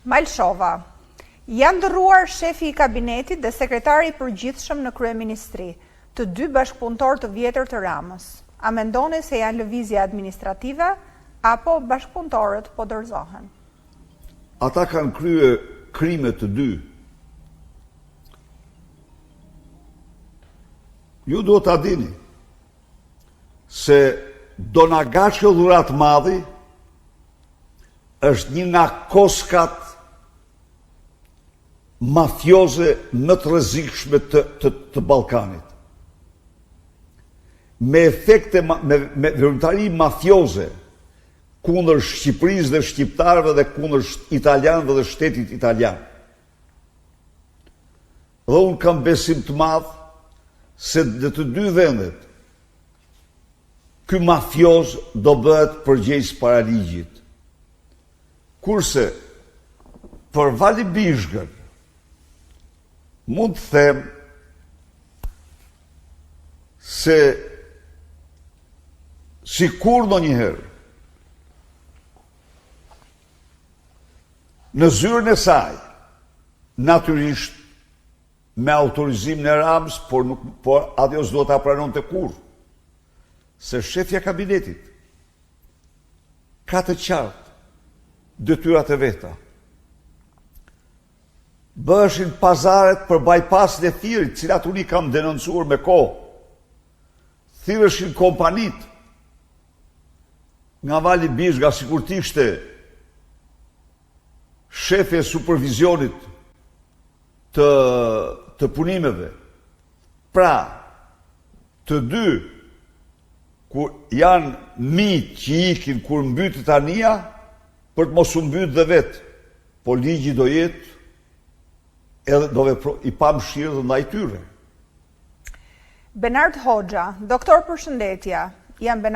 Malshova. Janë ndërruar shefi i kabinetit dhe sekretari i përgjithshëm në kryeministri, të dy bashkëpunëtor të vjetër të Ramës. A mendoni se janë lëvizje administrative apo bashkëpunëtorët po dorëzohen? Ata kanë kryer krime të dy. Ju do ta dini se Donagaço Dhurat Madhi është një nga koskat mafioze më të rrezikshme të Ballkanit. Me efekte, me vërtetëri mafioze kundër Shqipërisë dhe shqiptarëve dhe kundër italianëve dhe shtetit italian. Dhe unë kam besim të madh se në të dy vendet ky mafioz do bëhet përgjegjës para ligjit. Kurse për Vali Bishkën mund të them se sikur ndonjëherë në zyrën e saj, natyrisht me autorizimin e Ramës, por ajo s'do ta pranonte kurrë, se shefja kabinetit ka të qartë detyrat e veta. Bëheshin pazaret për bypassin e thirrit, cilat unë i kam denoncuar me kohë. Thirreshin kompanit nga Vali Bishka, sikur të ishte shefi e supervizionit të punimeve. Pra, të dy, kur janë mitë që ikin kur mbytet ania, për të mos u mbyt dhe vetë, po ligji do jetë edhe do i pamëshirë dhe ndaj tyre. Benard Hoxha, doktor përshëndetja, jam Benard